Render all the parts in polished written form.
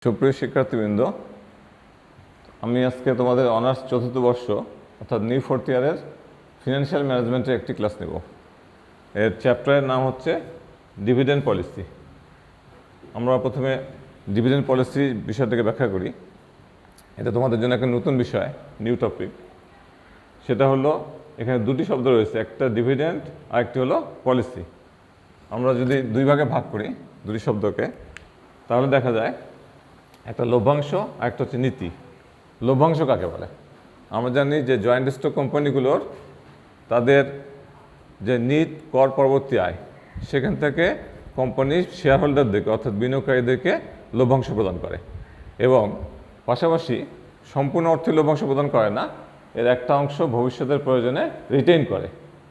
সুপ্রিয় শিক্ষার্থীবৃন্দ, আমি আজকে তোমাদের অনার্স চতুর্থ বর্ষ অর্থাৎ নিউ ফোর্থ ইয়ারের ফিনান্সিয়াল ম্যানেজমেন্টের একটি ক্লাস নেব। এর চ্যাপ্টারের নাম হচ্ছে ডিভিডেন্ড পলিসি। আমরা প্রথমে ডিভিডেন্ড পলিসি বিষয়টাকে ব্যাখ্যা করি। এটা তোমাদের জন্য একটা নতুন বিষয়, নিউ টপিক। সেটা হলো এখানে দুটি শব্দ রয়েছে, একটা ডিভিডেন্ড আর একটি হলো পলিসি। আমরা যদি দুই ভাগে ভাগ করি দুটি শব্দকে, তাহলে দেখা যায় একটা লভ্যাংশ আর একটা হচ্ছে নীতি। লভ্যাংশ কাকে বলে? আমরা জানি যে জয়েন্ট স্টক কোম্পানিগুলোর তাদের যে নিট কর পরবর্তী আয়, সেখান থেকে কোম্পানির শেয়ার হোল্ডারদেরকে অর্থাৎ বিনিয়োগকারীদেরকে লভ্যাংশ প্রদান করে, এবং পাশাপাশি সম্পূর্ণ অর্থে লভ্যাংশ প্রদান করে না, এর একটা অংশ ভবিষ্যতের প্রয়োজনে রিটেইন করে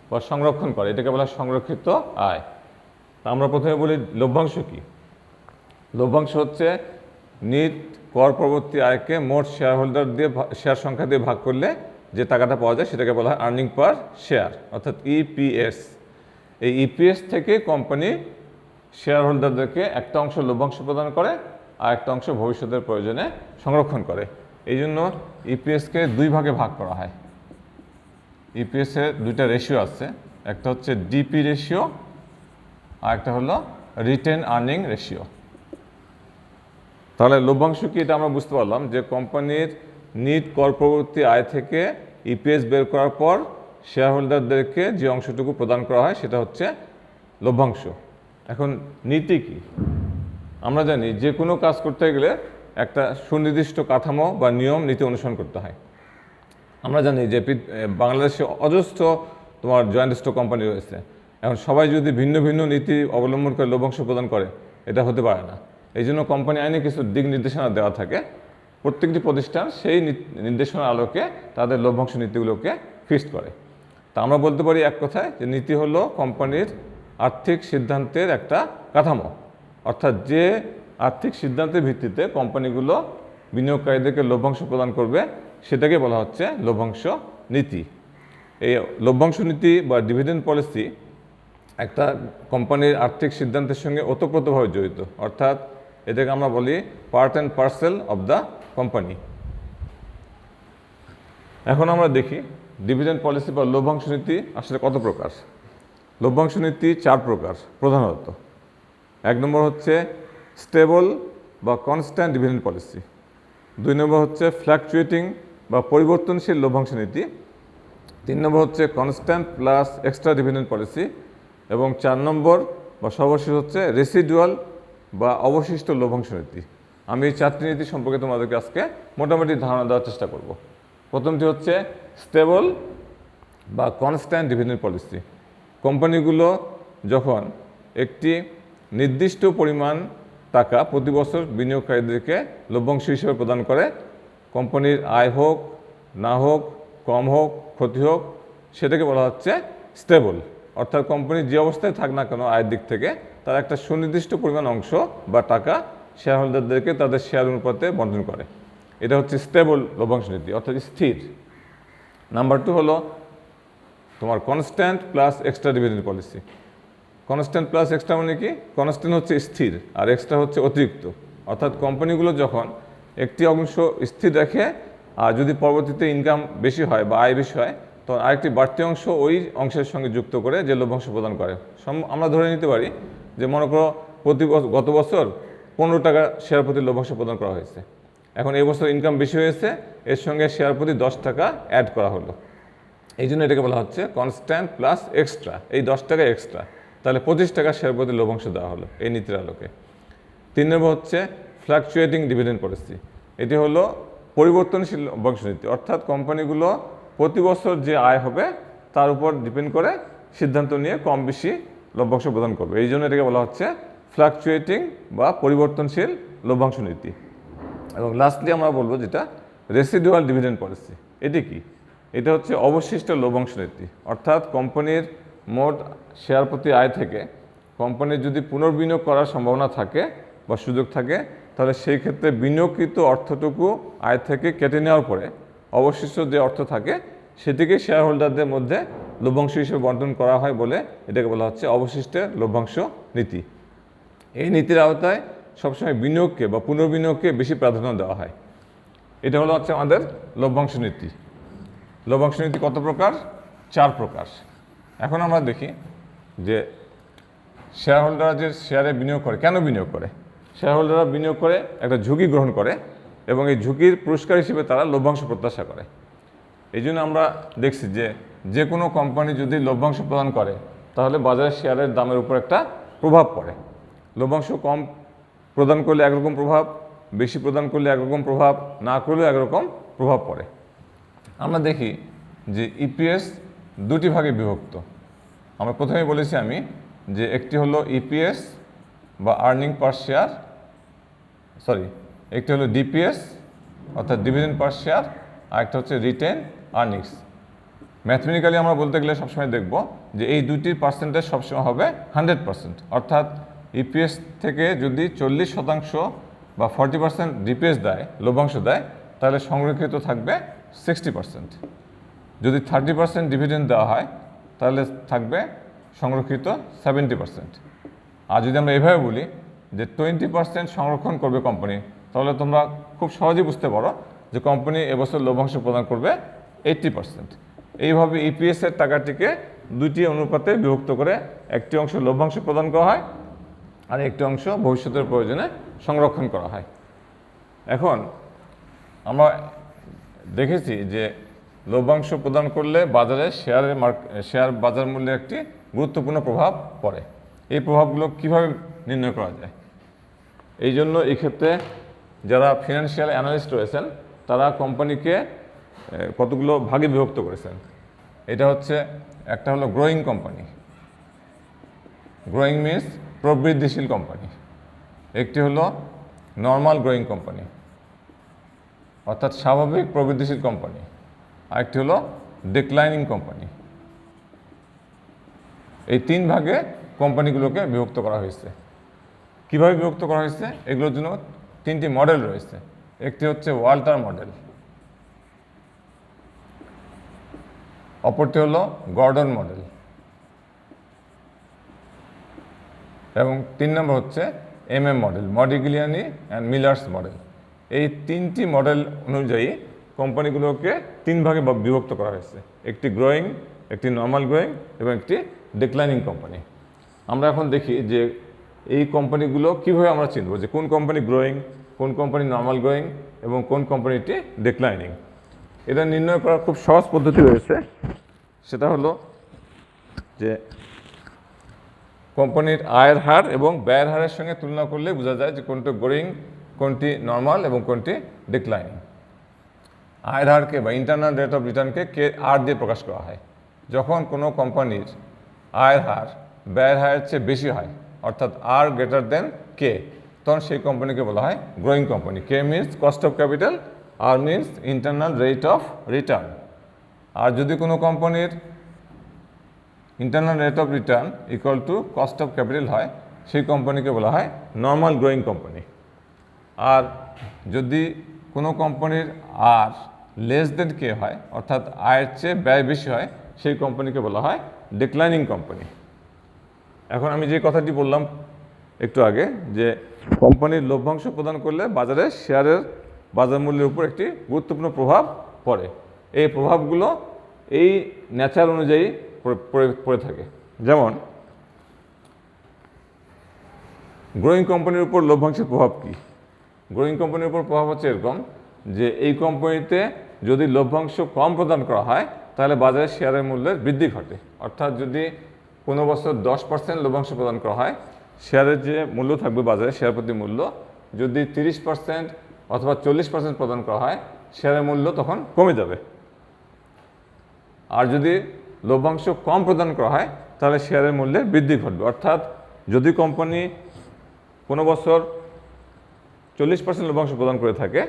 বা সংরক্ষণ করে। এটাকে বলা সংরক্ষিত আয়। তা আমরা প্রথমে বলি লভ্যাংশ কী। লভ্যাংশ হচ্ছে নিট কর পরবর্তী আয়কে মোট শেয়ার হোল্ডার দিয়ে শেয়ার সংখ্যা দিয়ে ভাগ করলে যে টাকাটা পাওয়া যায় সেটাকে বলা হয় আর্নিং পার শেয়ার অর্থাৎ ইপিএস। এই ইপিএস থেকে কোম্পানি শেয়ার হোল্ডারদেরকে একটা অংশ লভ্যাংশ প্রদান করে আর একটা অংশ ভবিষ্যতের প্রয়োজনে সংরক্ষণ করে। এই জন্য ইপিএসকে দুই ভাগে ভাগ করা হয়। ইপিএসের দুইটা রেশিও আছে, একটা হচ্ছে ডিপি রেশিও আর একটা হলো রিটেন আর্নিং রেশিও। তাহলে লভ্যাংশ কি, এটা আমরা বুঝতে পারলাম যে কোম্পানির নিট কর পরবর্তী আয় থেকে ইপিএস বের করার পর শেয়ার হোল্ডারদেরকে যে অংশটুকু প্রদান করা হয় সেটা হচ্ছে লভ্যাংশ। এখন নীতি কি? আমরা জানি যে কোনো কাজ করতে গেলে একটা সুনির্দিষ্ট কাঠামো বা নিয়ম নীতি অনুসরণ করতে হয়। আমরা জানি যে বাংলাদেশে অজস্র তোমার জয়েন্ট স্টক কোম্পানি রয়েছে। এখন সবাই যদি ভিন্ন ভিন্ন নীতি অবলম্বন করে লভ্যাংশ প্রদান করে, এটা হতে পারে না। এই জন্য কোম্পানি আইনে কিছু দিক নির্দেশনা দেওয়া থাকে। প্রত্যেকটি প্রতিষ্ঠান সেই নির্দেশনার আলোকে তাদের লভ্যাংশ নীতিগুলোকে ফিক্সড করে। তা আমরা বলতে পারি এক কথায় যে নীতি হলো কোম্পানির আর্থিক সিদ্ধান্তের একটা কাঠামো, অর্থাৎ যে আর্থিক সিদ্ধান্তের ভিত্তিতে কোম্পানিগুলো বিনিয়োগকারীদেরকে লভ্যাংশ প্রদান করবে সেটাকে বলা হচ্ছে লভ্যাংশ নীতি। এই লভ্যাংশ নীতি বা ডিভিডেন্ড পলিসি একটা কোম্পানির আর্থিক সিদ্ধান্তের সঙ্গে ওতপ্রোতভাবে জড়িত, অর্থাৎ এটাকে আমরা বলি part and parcel of the company. এখন আমরা দেখি ডিভিডেন্ড পলিসি বা লভ্যাংশ নীতি আসলে কত প্রকার। লভ্যাংশ নীতি চার প্রকার প্রধানত। এক নম্বর হচ্ছে স্টেবল বা কনস্ট্যান্ট ডিভিডেন্ড পলিসি। দুই নম্বর হচ্ছে ফ্ল্যাকচুয়েটিং বা পরিবর্তনশীল লভ্যাংশ নীতি। তিন নম্বর হচ্ছে constant plus extra dividend policy. এবং চার নম্বর বা সর্বশেষ হচ্ছে রেসিডুয়াল বা অবশিষ্ট লভ্যাংশ নীতি। আমি এই চারটি নীতি সম্পর্কে তোমাদেরকে আজকে মোটামুটি ধারণা দেওয়ার চেষ্টা করব। প্রথমটি হচ্ছে স্টেবল বা কনস্ট্যান্ট ডিভিডেন্ড পলিসি। কোম্পানিগুলো যখন একটি নির্দিষ্ট পরিমাণ টাকা প্রতি বছর বিনিয়োগকারীদেরকে লভ্যাংশ হিসেবে প্রদান করে, কোম্পানির আয় হোক না হোক, কম হোক ক্ষতি হোক, সেটাকে বলা হচ্ছে স্টেবল। অর্থাৎ কোম্পানি যে অবস্থায় থাক না কেন আয়ের দিক থেকে তার একটা সুনির্দিষ্ট পরিমাণ অংশ বা টাকা শেয়ার হোল্ডারদেরকে তাদের শেয়ার অনুপাতে বণ্টন করে। এটা হচ্ছে স্টেবল লভ্যাংশ নীতি অর্থাৎ স্থির। নাম্বার টু হলো তোমার constant plus extra dividend policy. Constant plus extra মানে কি? কনস্ট্যান্ট হচ্ছে স্থির আর এক্সট্রা হচ্ছে অতিরিক্ত। অর্থাৎ কোম্পানিগুলো যখন একটি অংশ স্থির রাখে আর যদি পরবর্তীতে ইনকাম বেশি হয় বা আয় বেশি হয়, তখন আরেকটি বাড়তি অংশ ওই অংশের সঙ্গে যুক্ত করে যে লভ্যাংশ প্রদান করে। আমরা ধরে নিতে পারি যে মনে করো গত বছর 15 টাকা শেয়ার প্রতি লভ্যাংশ প্রদান করা হয়েছে। এখন এই বছর ইনকাম বেশি হয়েছে, এর সঙ্গে শেয়ার প্রতি 10 টাকা অ্যাড করা হলো। এই জন্য এটাকে বলা হচ্ছে কনস্ট্যান্ট প্লাস এক্সট্রা। এই 10 টাকা এক্সট্রা, তাহলে 25 টাকা শেয়ার প্রতি লভ্যাংশ দেওয়া হলো এই নীতির আলোকে। তিন নম্বর হচ্ছে ফ্ল্যাকচুয়েটিং ডিভিডেন্ড পলিসি। এটি হলো পরিবর্তনশীল লভ্যাংশ নীতি, অর্থাৎ কোম্পানিগুলো প্রতি বছর যে আয় হবে তার উপর ডিপেন্ড করে সিদ্ধান্ত নিয়ে কম বেশি লভ্যাংশ প্রদান করবে। এই জন্য এটাকে বলা হচ্ছে ফ্ল্যাকচুয়েটিং বা পরিবর্তনশীল লভ্যাংশ নীতি। এবং লাস্টলি আমরা বলবো যেটা রেসিডুয়াল ডিভিডেন্ড পলিসি। এটি কি? এটা হচ্ছে অবশিষ্ট লভ্যাংশ নীতি। অর্থাৎ কোম্পানির মোট শেয়ার প্রতি আয় থেকে কোম্পানির যদি পুনর্বিনিয়োগ করার সম্ভাবনা থাকে বা সুযোগ থাকে, তাহলে সেই ক্ষেত্রে বিনিয়োগকৃত অর্থটুকু আয় থেকে কেটে নেওয়ার পরে অবশিষ্ট যে অর্থ থাকে সেটিকে শেয়ার হোল্ডারদের মধ্যে লভ্যাংশ হিসেবে বণ্টন করা হয় বলে এটাকে বলা হচ্ছে অবশিষ্টের লভ্যাংশ নীতি। এই নীতির আওতায় সবসময় বিনিয়োগকে বা পুনর্বিনিয়োগকে বেশি প্রাধান্য দেওয়া হয়। এটা হচ্ছে আমাদের লভ্যাংশ নীতি। লভ্যাংশ নীতি কত প্রকার? 4 প্রকার। এখন আমরা দেখি যে শেয়ার হোল্ডাররা যে শেয়ারে বিনিয়োগ করে, কেন বিনিয়োগ করে? শেয়ার হোল্ডাররা বিনিয়োগ করে একটা ঝুঁকি গ্রহণ করে এবং এই ঝুঁকির পুরস্কার হিসেবে তারা লভ্যাংশ প্রত্যাশা করে। এই জন্য আমরা দেখছি যে কোনো কোম্পানি যদি লভ্যাংশ প্রদান করে তাহলে বাজারে শেয়ারের দামের উপর একটা প্রভাব পড়ে। লভ্যাংশ কম প্রদান করলে একরকম প্রভাব, বেশি প্রদান করলে একরকম প্রভাব, না করলেও একরকম প্রভাব পড়ে। আমরা দেখি যে ইপিএস দুটি ভাগে বিভক্ত। আমরা প্রথমেই বলেছি আমি যে একটি হলো ইপিএস বা আর্নিং পার শেয়ার, একটি হলো ডিপিএস অর্থাৎ ডিভিডেন্ড পার শেয়ার, আর একটা হচ্ছে রিটেন আর্নিংস। ম্যাথমেটিক্যালি আমরা বলতে গেলে সবসময় দেখব যে এই দুটির পার্সেন্টেজ সবসময় হবে 100%, অর্থাৎ ইপিএস থেকে যদি 40% বা 40% ডিপিএস দেয়, লভ্যাংশ দেয়, তাহলে সংরক্ষিত থাকবে 60%। যদি 30% ডিভিডেন্ড দেওয়া হয় তাহলে থাকবে সংরক্ষিত 70%। আর যদি আমরা এভাবে বলি যে 20% সংরক্ষণ করবে কোম্পানি, তাহলে তোমরা খুব সহজেই বুঝতে পারো যে কোম্পানি এবছর লভ্যাংশ প্রদান করবে 80%। এইভাবে ইপিএসের টাকাটিকে দুটি অনুপাতে বিভক্ত করে একটি অংশ লভ্যাংশ প্রদান করা হয় আর একটি অংশ ভবিষ্যতের প্রয়োজনে সংরক্ষণ করা হয়। এখন আমরা দেখেছি যে লভ্যাংশ প্রদান করলে বাজারে শেয়ার বাজার মূল্যে একটি গুরুত্বপূর্ণ প্রভাব পড়ে। এই প্রভাবগুলো কিভাবে নির্ণয় করা যায়? এই জন্য এই ক্ষেত্রে যারা ফিনান্সিয়াল অ্যানালিস্ট রয়েছেন তারা কোম্পানিকে কতগুলো ভাগে বিভক্ত করেছেন। এটা একটা হলো গ্রোয়িং কোম্পানি। গ্রোয়িং মিনস প্রবৃদ্ধিশীল কোম্পানি। একটি হলো নর্মাল গ্রোয়িং কোম্পানি অর্থাৎ স্বাভাবিক প্রবৃদ্ধিশীল কোম্পানি। আরেকটি হলো ডিক্লাইনিং কোম্পানি। এই 3 ভাগে কোম্পানিগুলোকে বিভক্ত করা হয়েছে। কিভাবে বিভক্ত করা হয়েছে? এগুলোর জন্য 3টি মডেল রয়েছে। একটি হচ্ছে ওয়াল্টার মডেল, অপরটি হলো গর্ডন মডেল এবং 3 নম্বর হচ্ছে MM model, Modigliani and Miller's model. এই 3টি মডেল অনুযায়ী কোম্পানিগুলোকে 3 ভাগে বিভক্ত করা হয়েছে। একটি গ্রোয়িং, একটি নর্মাল গ্রোয়িং এবং একটি ডিক্লাইনিং কোম্পানি। আমরা এখন দেখি যে এই কোম্পানিগুলো কীভাবে আমরা চিনব যে কোন কোম্পানি গ্রোয়িং, কোন কোম্পানি নর্মাল গ্রোয়িং এবং কোন কোম্পানিটি ডিক্লাইনিং। এটা নির্ণয় করার খুব সহজ পদ্ধতি রয়েছে। সেটা হলো যে কোম্পানির আয়ের হার এবং ব্যয়ের হারের সঙ্গে তুলনা করলে বোঝা যায় যে কোনটি গ্রোয়িং, কোনটি নর্মাল এবং কোনটি ডিক্লাইনিং। আয়ের হারকে বা ইন্টারনাল রেট অফ রিটার্নকে আর দিয়ে প্রকাশ করা হয়। যখন কোনো কোম্পানির আয়ের হার ব্যয়ের হারের চেয়ে বেশি হয়, অর্থাৎ আর গ্রেটার দেন কে, তখন সেই কোম্পানিকে বলা হয় growing company. K means cost of capital, R means internal rate of return. আর যদি কোনো কোম্পানির internal rate of return equal to cost of capital হয়, সেই কোম্পানিকে বলা হয় নর্মাল গ্রোয়িং কোম্পানি। আর যদি কোনো কোম্পানির আর লেস দেন কে হয়, অর্থাৎ আয়ের চেয়ে ব্যয় বেশি হয়, সেই কোম্পানিকে বলা হয় ডিক্লাইনিং কোম্পানি। এখন আমি যে কথাটি বললাম একটু আগে যে কোম্পানির লভ্যাংশ প্রদান করলে বাজারে শেয়ারের বাজার মূল্যের উপর একটি গুরুত্বপূর্ণ প্রভাব পড়ে। এই প্রভাবগুলো এই নেচার অনুযায়ী পড়ে থাকে। যেমন গ্রোয়িং কোম্পানির উপর লভ্যাংশের প্রভাব কী? গ্রোয়িং কোম্পানির উপর প্রভাব হচ্ছে এরকম যে এই কোম্পানিতে যদি লভ্যাংশ কম প্রদান করা হয় তাহলে বাজারে শেয়ারের মূল্যের বৃদ্ধি ঘটে। অর্থাৎ যদি কোনো বছর 10% লভ্যাংশ প্রদান করা হয়, শেয়ারের যে মূল্য থাকবে বাজারে, শেয়ার প্রতি মূল্য যদি 30% অথবা 40% প্রদান করা হয়, শেয়ারের মূল্য তখন কমে যাবে। আর যদি লভ্যাংশ কম প্রদান করা হয় তাহলে শেয়ারের মূল্যে বৃদ্ধি ঘটবে। অর্থাৎ যদি কোম্পানি কোনো বছর 40% লভ্যাংশ প্রদান করে থাকে,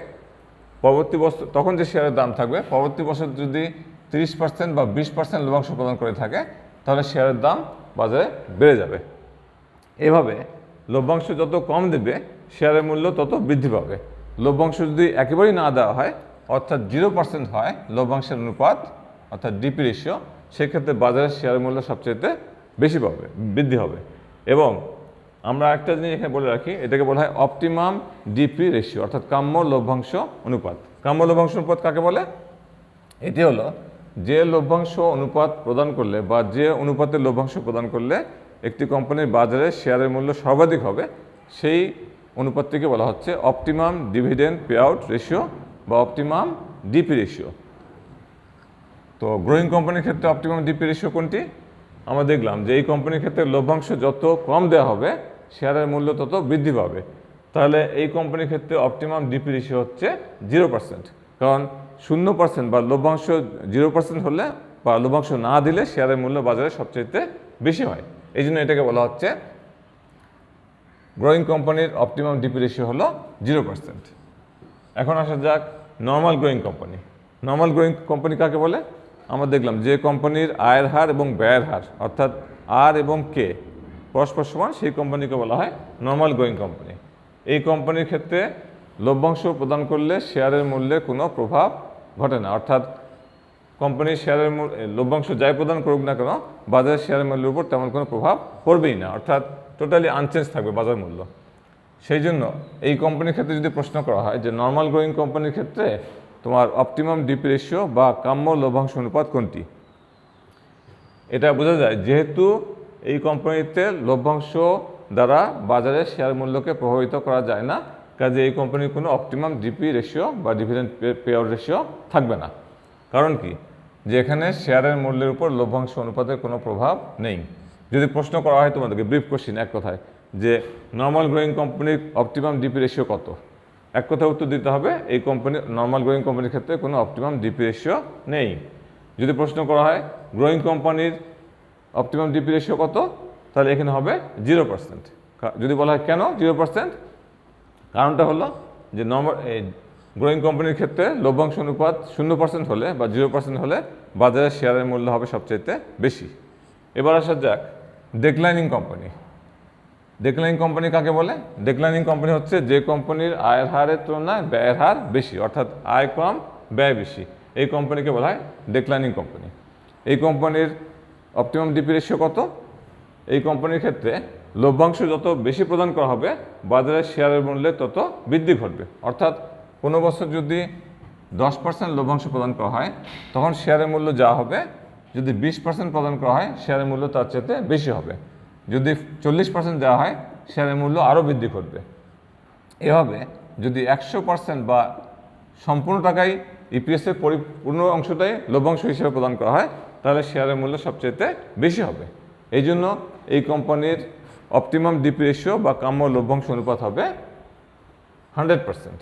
পরবর্তী বছর তখন যে শেয়ারের দাম থাকবে, পরবর্তী বছর যদি 30% বা 20% লভ্যাংশ প্রদান করে থাকে তাহলে শেয়ারের দাম বাজারে বেড়ে যাবে। এভাবে লভ্যাংশ যত কম দেবে শেয়ারের মূল্য তত বৃদ্ধি পাবে। লভ্যাংশ যদি একেবারেই না দেওয়া হয়, অর্থাৎ 0% হয় লভ্যাংশের অনুপাত, অর্থাৎ ডিপি রেশিও, সেক্ষেত্রে বাজারের শেয়ারের মূল্য সবচেয়ে বেশি বৃদ্ধি হবে। এবং আমরা একটা জিনিস এখানে বলে রাখি, এটাকে বলা হয় অপটিমাম ডিপি রেশিও, অর্থাৎ কাম্য লভ্যাংশ অনুপাত। কাম্য লভ্যাংশ অনুপাত কাকে বলে? এটি হলো যে লভ্যাংশ অনুপাত প্রদান করলে বা যে অনুপাতের লভ্যাংশ প্রদান করলে একটি কোম্পানির বাজারে শেয়ারের মূল্য সর্বাধিক হবে, সেই অনুপাতটিকে বলা হচ্ছে optimum dividend pay out ratio বা অপটিমাম ডিপি রেশিও। তো গ্রোয়িং কোম্পানির ক্ষেত্রে অপটিমাম ডিপি রেশিও কোনটি? আমরা দেখলাম যে এই কোম্পানির ক্ষেত্রে লভ্যাংশ যত কম দেওয়া হবে শেয়ারের মূল্য তত বৃদ্ধি পাবে। তাহলে এই কোম্পানির ক্ষেত্রে অপটিমাম ডিপি রেশিও হচ্ছে 0%, কারণ 0% বা লভ্যাংশ 0% হলে বা লভ্যাংশ না দিলে শেয়ারের মূল্য বাজারে সবচেয়ে বেশি হয়। এই জন্য এটাকে বলা হচ্ছে গ্রোয়িং কোম্পানির অপটিমাম ডিপি রেশিও হলো 0%। এখন আসা যাক normal growing company. Normal growing company কাকে বলে? আমরা দেখলাম যে কোম্পানির আয়ের হার এবং ব্যয়ের হার অর্থাৎ আর এবং কে পরস্পর সমান, সেই কোম্পানিকে বলা হয় নর্মাল গ্রোয়িং কোম্পানি। এই কোম্পানির ক্ষেত্রে লভ্যাংশ প্রদান করলে শেয়ারের মূল্যে কোনো প্রভাব ঘটে না, অর্থাৎ কোম্পানির শেয়ারের লভ্যাংশ যাই প্রদান করুক না কেন বাজারের শেয়ারের মূল্যের উপর তেমন কোনো প্রভাব পড়বেই না, অর্থাৎ টোটালি আনচেঞ্জ থাকবে বাজার মূল্য। সেই জন্য এই কোম্পানির ক্ষেত্রে যদি প্রশ্ন করা হয় যে নর্মাল গ্রোয়িং কোম্পানির ক্ষেত্রে তোমার অপটিমাম ডিপি রেশিও বা কাম্য লভ্যাংশ অনুপাত কোনটি, এটা বোঝা যায় যেহেতু এই কোম্পানিতে লভ্যাংশ দ্বারা বাজারের শেয়ার মূল্যকে প্রভাবিত করা যায় না, কাজে এই কোম্পানির কোনো অপটিমাম ডিপি রেশিও বা ডিভিডেন্ড পে আউট রেশিও থাকবে না। কারণ কি? যে এখানে শেয়ারের মূল্যের উপর লভ্যাংশ অনুপাতের কোনো প্রভাব নেই। যদি প্রশ্ন করা হয় তোমাদেরকে ব্রিফ কোশ্চিন এক কথায় যে নর্মাল গ্রোয়িং কোম্পানির অপটিমাম ডিপি রেশিও কত, এক কথায় উত্তর দিতে হবে এই কোম্পানি নর্মাল গ্রোয়িং কোম্পানির ক্ষেত্রে কোনো অপটিমাম ডিপি রেশিও নেই। যদি প্রশ্ন করা হয় গ্রোয়িং কোম্পানির অপটিমাম ডিপি রেশিও কত, তাহলে এখানে হবে 0%। যদি বলা হয় কেন 0%, কারণটা হলো যে গ্রোয়িং কোম্পানির ক্ষেত্রে লভ্যাংশ অনুপাত 0% হলে বা 0% হলে বাজারে শেয়ারের মূল্য হবে সবচেয়ে বেশি। এবার আসা যাক ডিক্লাইনিং কোম্পানি। ডিক্লাইনিং কোম্পানি কাকে বলে? ডিক্লাইনিং কোম্পানি হচ্ছে যে কোম্পানির আয়ের হারের তুলনায় ব্যয়ের হার বেশি, অর্থাৎ আয় কম ব্যয় বেশি, এই কোম্পানিকে বলা হয় ডিক্লাইনিং কোম্পানি। এই কোম্পানির অপটিমাম ডিপি রেশিও কত? এই কোম্পানির ক্ষেত্রে লভ্যাংশ যত বেশি প্রদান করা হবে বাজারের শেয়ারের মূল্যে তত বৃদ্ধি ঘটবে, অর্থাৎ কোনো বছর যদি 10% লভ্যাংশ প্রদান করা হয় তখন শেয়ারের মূল্য যা হবে, যদি 20% প্রদান করা হয় শেয়ারের মূল্য তার চেয়ে বেশি হবে, যদি 40% দেওয়া হয় শেয়ারের মূল্য আরও বৃদ্ধি ঘটবে। এভাবে যদি 100% বা সম্পূর্ণ টাকাই ইপিএসের পরিপূর্ণ অংশটাই লভ্যাংশ হিসেবে প্রদান করা হয় তাহলে শেয়ারের মূল্য সবচেয়ে বেশি হবে। এই জন্য এই কোম্পানির অপটিমাম ডিপি রেশিও বা কাম্য লভ্যাংশ অনুপাত হবে 100%।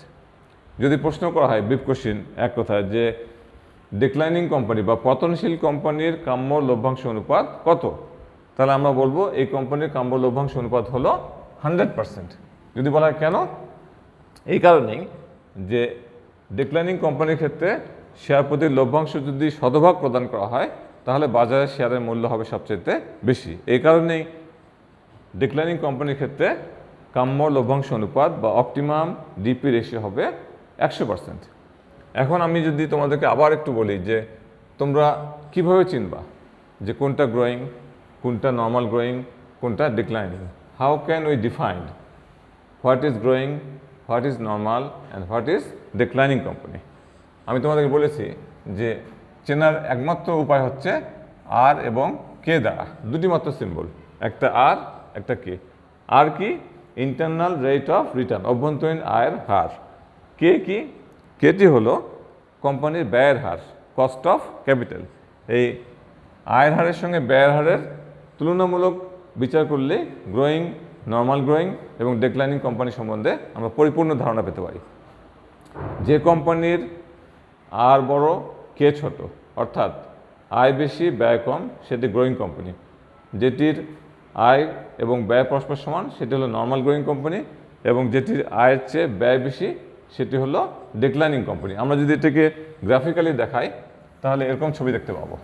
যদি প্রশ্ন করা হয় ব্রিফ কোশ্চিন এক কথায় যে ডিক্লাইনিং কোম্পানি বা পতনশীল কোম্পানির কাম্য লভ্যাংশ অনুপাত কত, তাহলে আমরা বলবো এই কোম্পানির কাম্য লভ্যাংশ অনুপাত হলো 100%। যদি বলা হয় কেন, এই কারণেই যে ডিক্লাইনিং কোম্পানির ক্ষেত্রে শেয়ার প্রতি লভ্যাংশ যদি শতভাগ প্রদান করা হয় তাহলে বাজারে শেয়ারের মূল্য হবে সবচেয়ে বেশি। এই কারণেই ডিক্লাইনিং কোম্পানির ক্ষেত্রে কাম্য লভ্যাংশ অনুপাত বা অপটিমাম ডিপি রেশিও হবে 100%। এখন আমি যদি তোমাদেরকে আবার একটু বলি যে তোমরা কিভাবে চিনবা যে কোনটা গ্রোয়িং, কোনটা নর্মাল গ্রোয়িং, কোনটা declining? How can we define what is growing, what is normal and what is declining company? আমি তোমাদেরকে বলেছি যে চেনার একমাত্র উপায় হচ্ছে আর এবং কে দ্বারা, দুটি মাত্র সিম্বল, একটা আর একটা কে। আর কি? ইন্টারনাল রেট অফ রিটার্ন, অভ্যন্তরীণ আয়ের হার। কে কি? কেটি হলো কোম্পানির ব্যয়ের হার, কস্ট অফ ক্যাপিটাল। এই আয়ের হারের সঙ্গে ব্যয়ের হারের তুলনামূলক বিচার করলে গ্রোয়িং, নর্মাল গ্রোয়িং এবং ডিক্লাইনিং কোম্পানি সম্বন্ধে আমরা পরিপূর্ণ ধারণা পেতে পারি। যে কোম্পানির আর বড় কে ছোট, অর্থাৎ আয় বেশি ব্যয় কম, সেটি গ্রোয়িং কোম্পানি। যেটির আয় এবং ব্যয় পরস্পর সমান সেটি হলো নর্মাল গ্রোয়িং কোম্পানি, এবং যেটির আয়ের চেয়ে ব্যয় বেশি সেটি হলো ডিক্লাইনিং কোম্পানি। আমরা যদি এটাকে গ্রাফিক্যালি দেখাই তাহলে এরকম ছবি দেখতে পাবো।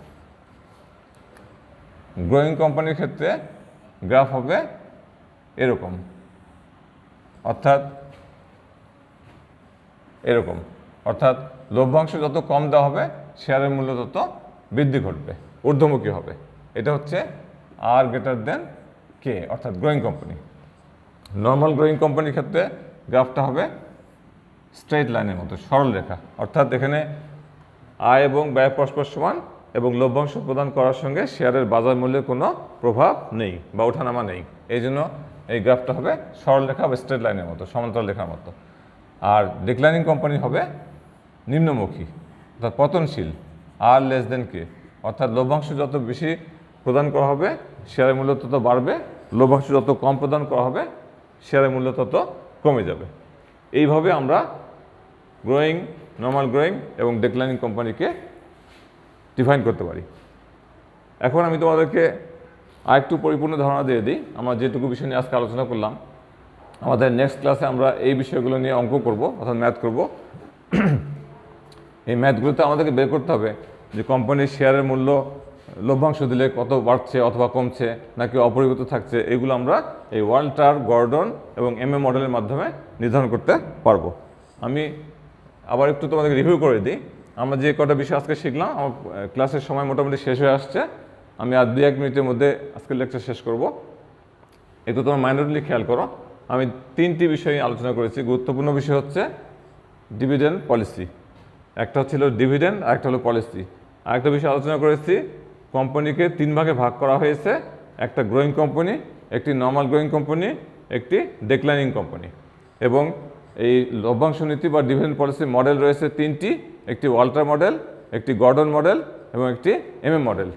গ্রোয়িং কোম্পানির ক্ষেত্রে গ্রাফ হবে এরকম, অর্থাৎ এরকম, অর্থাৎ লভ্যাংশ যত কম দেওয়া হবে শেয়ারের মূল্য তত বৃদ্ধি ঘটবে, ঊর্ধ্বমুখী হবে। এটা হচ্ছে আর গ্রেটার দেন কে, অর্থাৎ গ্রোয়িং কোম্পানি। নর্মাল গ্রোয়িং কোম্পানির ক্ষেত্রে গ্রাফটা হবে স্ট্রেট লাইনের মতো, সরল রেখা, অর্থাৎ এখানে আয় এবং ব্যয় পরস্পর সমান এবং লভ্যাংশ প্রদান করার সঙ্গে শেয়ারের বাজার মূল্যের কোনো প্রভাব নেই বা ওঠানামা নেই। এই জন্য এই গ্রাফটা হবে সরল রেখা বা স্ট্রেট লাইনের মতো, সমান্তরাল রেখার মতো। আর ডিক্লাইনিং কোম্পানি হবে নিম্নমুখী, অর্থাৎ পতনশীল, আর লেস দেন কে, অর্থাৎ লভ্যাংশ যত বেশি প্রদান করা হবে শেয়ারের মূল্য তত বাড়বে, লভ্যাংশ যত কম প্রদান করা হবে শেয়ারের মূল্য তত কমে যাবে। এইভাবে আমরা গ্রোয়িং, নর্মাল গ্রোয়িং এবং ডিক্লাইনিং কোম্পানিকে ডিফাইন করতে পারি। এখন আমি তোমাদেরকে আরেকটু পরিপূর্ণ ধারণা দিয়ে দিই। আমরা যেটুকু বিষয় নিয়ে আজকে আলোচনা করলাম, আমাদের নেক্সট ক্লাসে আমরা এই বিষয়গুলো নিয়ে অঙ্ক করব, অর্থাৎ ম্যাথ করব। এই ম্যাথগুলোতে আমাদেরকে বের করতে হবে যে কোম্পানির শেয়ারের মূল্য লভ্যাংশ দিলে কত বাড়ছে অথবা কমছে নাকি অপরিবর্তিত থাকছে, এগুলো আমরা এই ওয়াল্টার, গর্ডন এবং এমএ মডেলের মাধ্যমে নির্ধারণ করতে পারবো। আমি আবার একটু তোমাদেরকে রিভিউ করে দিই। আমরা যে কটা বিষয় আজকে শিখলাম, আমার ক্লাসের সময় মোটামুটি শেষ হয়ে আসছে। আমি আর 2-1 মিনিটের মধ্যে আজকের লেকচার শেষ করব। একটু তোমার মাইনরলি খেয়াল করো, আমি 3টি বিষয় আলোচনা করেছি। গুরুত্বপূর্ণ বিষয় হচ্ছে ডিভিডেন্ড পলিসি, একটা হচ্ছিল ডিভিডেন্ড, আরেকটা হলো পলিসি। আরেকটা বিষয় আলোচনা করেছি, কোম্পানিকে 3 ভাগে ভাগ করা হয়েছে, একটা গ্রোয়িং কোম্পানি, একটি নর্মাল গ্রোয়িং কোম্পানি, একটি ডিক্লাইনিং কোম্পানি। এবং এই লভ্যাংশ নীতি বা ডিভিডেন্ড পলিসির মডেল রয়েছে 3টি, একটি ওয়াল্টার মডেল, একটি গর্ডন মডেল এবং একটি এমএ মডেল।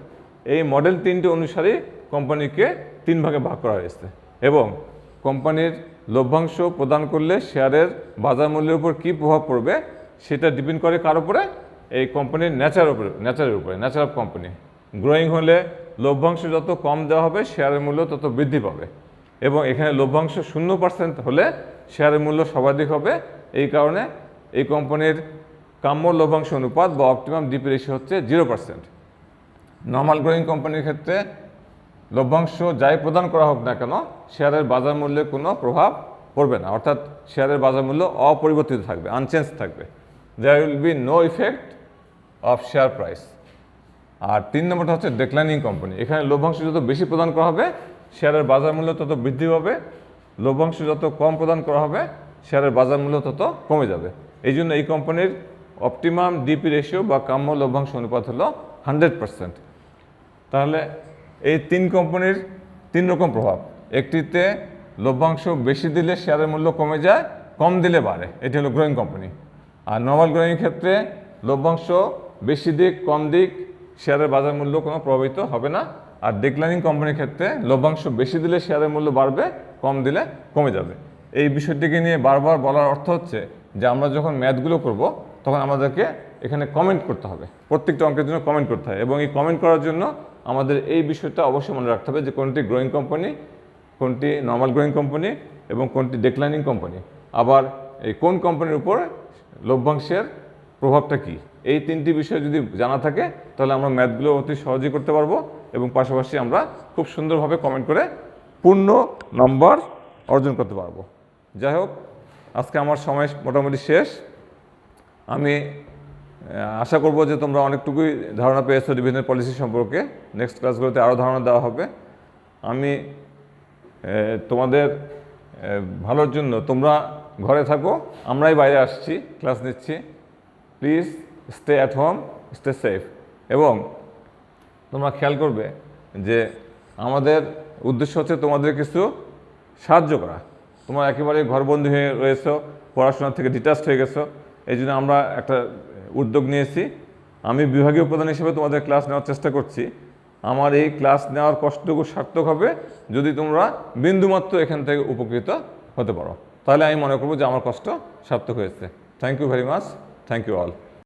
এই মডেল 3টি অনুসারে কোম্পানিকে 3 ভাগে ভাগ করা হয়েছে। এবং কোম্পানির লভ্যাংশ প্রদান করলে শেয়ারের বাজার মূল্যের উপর কী প্রভাব পড়বে সেটা ডিপেন্ড করে কার উপরে, এই কোম্পানির নেচারের উপরে, নেচার অফ কোম্পানি। গ্রোয়িং হলে লভ্যাংশ যত কম দেওয়া হবে শেয়ারের মূল্য তত বৃদ্ধি পাবে, এবং এখানে লভ্যাংশ 0% হলে শেয়ারের মূল্য সর্বাধিক হবে। এই কারণে এই কোম্পানির কাম্য লভ্যাংশ অনুপাত বা অপটিমাম ডিপি রেশিও হচ্ছে 0%। নর্মাল গ্রোয়িং কোম্পানির ক্ষেত্রে লভ্যাংশ যাই প্রদান করা হোক না কেন শেয়ারের বাজার মূল্যে কোনো প্রভাব পড়বে না, অর্থাৎ শেয়ারের বাজার মূল্য অপরিবর্তিত থাকবে, আনচেঞ্জ থাকবে। There will be no effect of share price. আর 3 নম্বরটা হচ্ছে ডিক্লাইনিং কোম্পানি। এখানে লভ্যাংশ যত বেশি প্রদান করা হবে শেয়ারের বাজার মূল্য তত বৃদ্ধি পাবে, লভ্যাংশ যত কম প্রদান করা হবে শেয়ারের বাজার মূল্য তত কমে যাবে। এই জন্য এই কোম্পানির অপটিমাম ডিপি রেশিও বা কাম্য লভ্যাংশ অনুপাত হলো 100%। তাহলে এই 3 কোম্পানির 3 রকম প্রভাব। একটিতে লভ্যাংশ বেশি দিলে শেয়ারের মূল্য কমে যায়, কম দিলে বাড়ে, এটি হলো গ্রোয়িং কোম্পানি। আর নর্মাল গ্রোয়িং ক্ষেত্রে লভ্যাংশ বেশি দিক কম দিক শেয়ারের বাজার মূল্য কোনো প্রভাবিত হবে না। আর ডিক্লাইনিং কোম্পানির ক্ষেত্রে লভ্যাংশ বেশি দিলে শেয়ারের মূল্য বাড়বে, কম দিলে কমে যাবে। এই বিষয়টিকে নিয়ে বারবার বলার অর্থ হচ্ছে যে আমরা যখন ম্যাথগুলো করব তখন আমাদেরকে এখানে কমেন্ট করতে হবে, প্রত্যেকটা অঙ্কের জন্য কমেন্ট করতে হয়। এবং এই কমেন্ট করার জন্য আমাদের এই বিষয়টা অবশ্যই মনে রাখতে হবে যে কোনটি গ্রোয়িং কোম্পানি, কোনটি নর্মাল গ্রোয়িং কোম্পানি এবং কোনটি ডিক্লাইনিং কোম্পানি। আবার এই কোন কোম্পানির উপর লভ্যাংশের প্রভাবটা কী, এই 3টি বিষয় যদি জানা থাকে তাহলে আমরা ম্যাথগুলো অতি সহজেই করতে পারবো এবং পাশাপাশি আমরা খুব সুন্দরভাবে কমেন্ট করে পূর্ণ নম্বর অর্জন করতে পারবো। যাই হোক, আজকে আমার সময় মোটামুটি শেষ। আমি আশা করব যে তোমরা অনেকটুকুই ধারণা পেয়েছো ডিভিডেন্ড পলিসি সম্পর্কে। নেক্সট ক্লাসগুলোতে আরও ধারণা দেওয়া হবে। আমি তোমাদের ভালোর জন্য, তোমরা ঘরে থাকো, আমরাই বাইরে আসছি, ক্লাস নিচ্ছি। Please stay at home, stay safe. এবং তোমরা খেয়াল করবে যে আমাদের উদ্দেশ্য হচ্ছে তোমাদের কিছু সাহায্য করা। তোমরা একেবারে ঘরবন্দি হয়ে রয়েছো, পড়াশোনা থেকে ডিটাচড হয়ে গেছো, এই জন্য আমরা একটা উদ্যোগ নিয়েছি। আমি বিভাগীয় প্রধান হিসেবে তোমাদের ক্লাস নেওয়ার চেষ্টা করছি। আমার এই ক্লাস নেওয়ার কষ্টটুকু সার্থক হবে যদি তোমরা বিন্দুমাত্র এখান থেকে উপকৃত হতে পারো, তাহলে আমি মনে করব যে আমার কষ্ট সার্থক হয়েছে। Thank you very much, thank you all.